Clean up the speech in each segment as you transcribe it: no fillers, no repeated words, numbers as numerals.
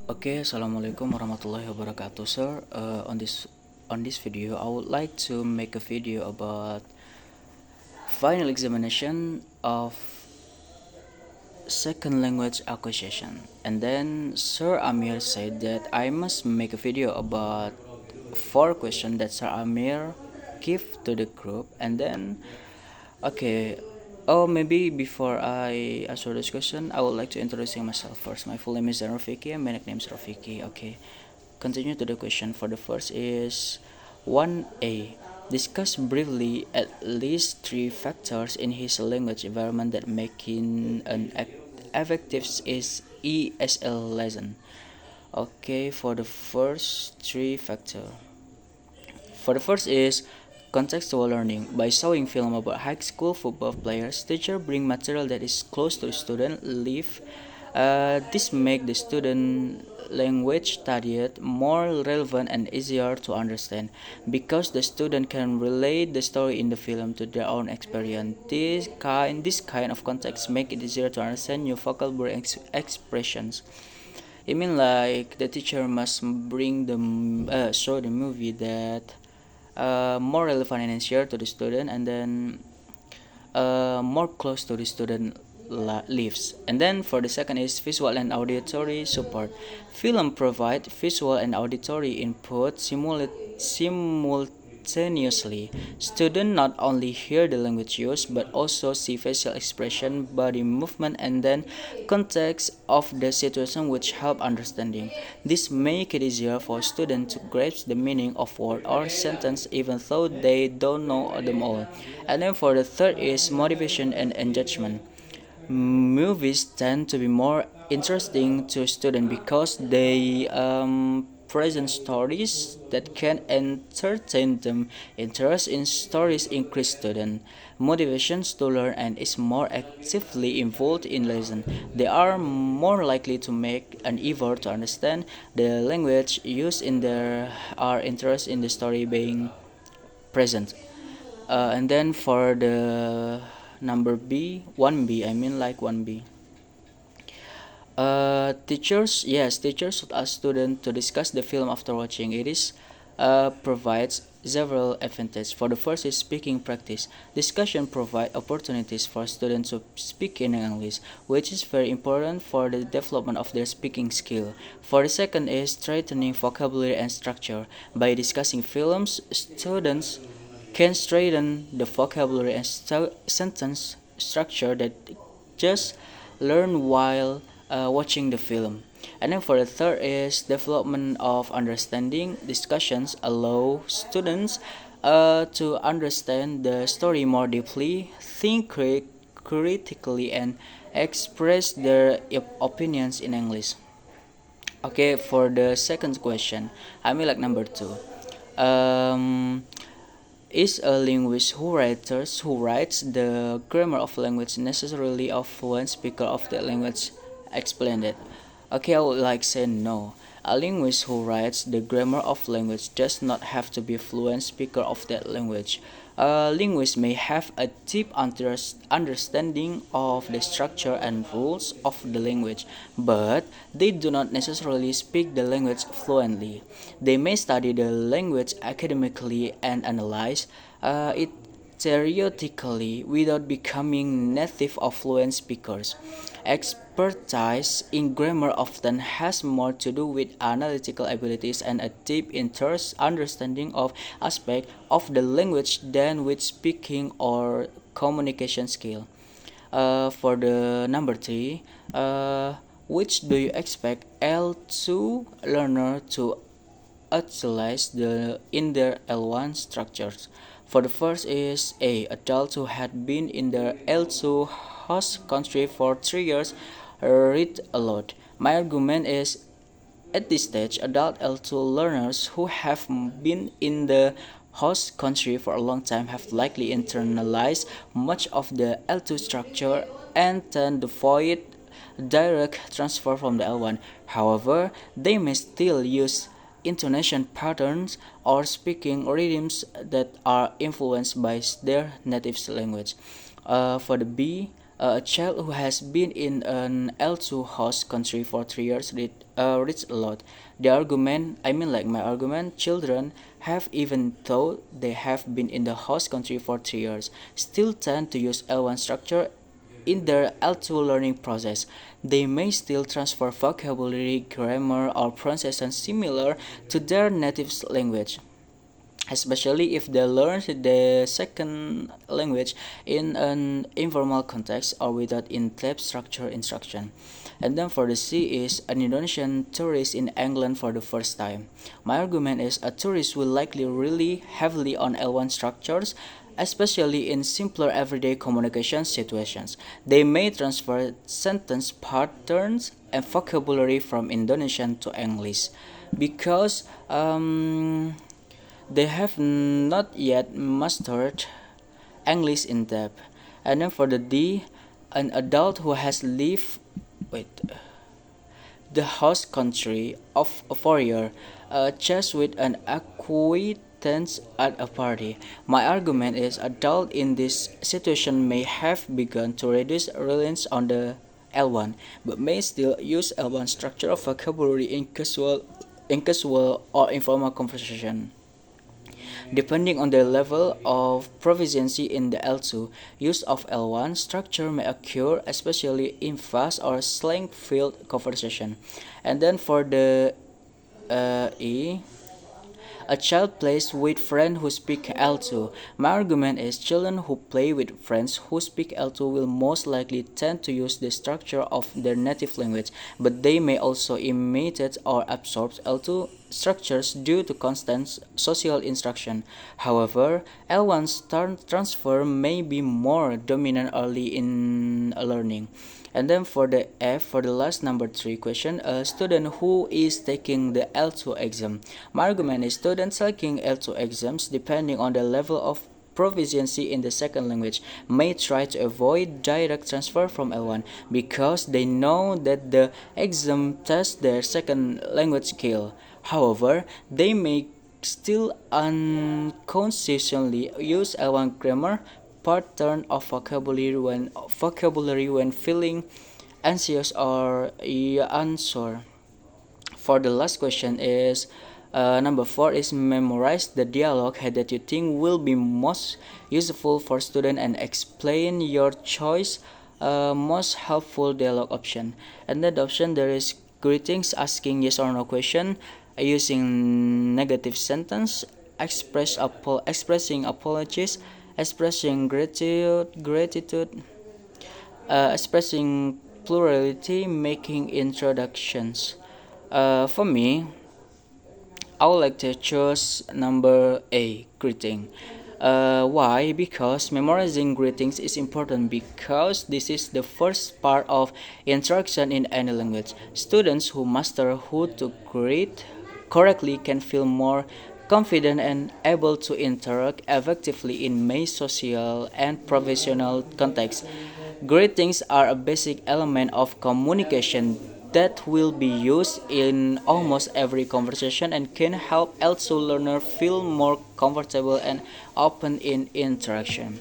Okay, assalamualaikum warahmatullahi wabarakatuh, sir. On this video, I would like to make a video about final examination of second language acquisition. And then Sir Amir said that I must make a video about four questions that Sir Amir give to the group. And then, okay, oh maybe before I answer this question, I would like to introduce myself first. My full name is Rafiki and my nickname is Rafiki. Okay, continue to the question. For the first is 1A. Discuss briefly at least three factors in his language environment that make him an effective is ESL lesson. Okay, for the first three factor. For the first is contextual learning. By showing film about high school football players, teacher bring material that is close to student life. This make the student language studied more relevant and easier to understand because the student can relate the story in the film to their own experience. This kind of context make it easier to understand new vocabulary expressions. I mean, like the teacher must bring the show the movie that more relevant and easier to the student, and then more close to the student lives. And then for the second is visual and auditory support. Film provide visual and auditory input simultaneously. Students not only hear the language used but also see facial expression, body movement, and then context of the situation, which help understanding. This make it easier for students to grasp the meaning of word or sentence even though they don't know them all. And then for the third is motivation and engagement. Movies tend to be more interesting to students because they present stories that can entertain them. Interest in stories increase student motivations to learn and is more actively involved in lesson. They are more likely to make an effort to understand the language used in their are interest in the story being present. And then for the number B, 1B, I mean like 1B. Teachers should ask students to discuss the film after watching. It is provides several advantages. For the first is speaking practice. Discussion provide opportunities for students to speak in English, which is very important for the development of their speaking skill. For the second is strengthening vocabulary and structure. By discussing films, students can straighten the vocabulary and sentence structure that just learn while watching the film. And then for the third is development of understanding. Discussions allow students to understand the story more deeply, think critically, and express their opinions in English. Okay, for the second question, I mean like number two. Um, is a linguist who writes the grammar of language necessarily a fluent speaker of the language? Explain it. Okay, I would like say no. A linguist who writes the grammar of language does not have to be a fluent speaker of that language. A linguist may have a deep understanding of the structure and rules of the language, but they do not necessarily speak the language fluently. They may study the language academically and analyze it theoretically without becoming native or fluent speakers. Expertise in grammar often has more to do with analytical abilities and a deep interest understanding of aspects of the language than with speaking or communication skill. For the number three, which do you expect L2 learner to utilize in their L1 structures? For the first is A. Adults who had been in their L2 host country for 3 years read a lot. My argument is at this stage, adult L2 learners who have been in the host country for a long time have likely internalized much of the L2 structure and tend to avoid direct transfer from the L1. However, they may still use intonation patterns or speaking rhythms that are influenced by their native language. For the B, A child who has been in an L2 host country for 3 years reads a lot. The argument, I mean, like my argument, children have, even though they have been in the host country for 3 years, still tend to use L1 structure in their L2 learning process. They may still transfer vocabulary, grammar, or pronunciation similar to their native language, especially if they learn the second language in an informal context or without in-depth structured instruction. And then for the C is an Indonesian tourist in England for the first time. My argument is a tourist will likely rely heavily on L1 structures, especially in simpler everyday communication situations. They may transfer sentence patterns and vocabulary from Indonesian to English because they have not yet mastered English in depth. And then for the D, an adult who has lived wait the host country of a foreigner chats with an acquaintance at a party. My argument is adults in this situation may have begun to reduce reliance on the L1, but may still use L1 structure of vocabulary in casual or informal conversation. Depending on their level of proficiency in the L2, use of L1 structure may occur especially in fast or slang-filled conversation. And then for the E, a child plays with friends who speak L2. My argument is children who play with friends who speak L2 will most likely tend to use the structure of their native language, but they may also imitate or absorb L2 structures due to constant social instruction. However, L1 transfer may be more dominant early in learning. And then for the F, for the last number 3 question, a student who is taking the L2 exam. My argument is students taking L2 exams, depending on the level of proficiency in the second language, may try to avoid direct transfer from L1 because they know that the exam tests their second language skill. However, they may still unconsciously use L1 grammar pattern of vocabulary when feeling anxious or unsure. For the last question is number 4 is memorize the dialogue that you think will be most useful for student and explain your choice most helpful dialogue option. And that option there is greetings, asking yes or no question, using negative sentence, expressing apologies, expressing gratitude, expressing plurality, making introductions. For me, I would like to choose number A, greeting. Why? Because memorizing greetings is important because this is the first part of instruction in any language. Students who master how to greet correctly can feel more confident and able to interact effectively in many social and professional contexts. Greetings are a basic element of communication that will be used in almost every conversation and can help also learner feel more comfortable and open in interaction.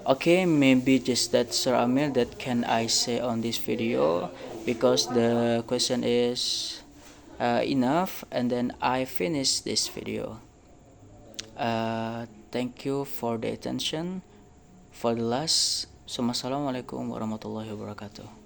Okay, maybe just that, Sir Amir, that can I say on this video because the question is enough, and then I finish this video. Thank you for the attention. For the last, Assalamualaikum warahmatullahi wabarakatuh.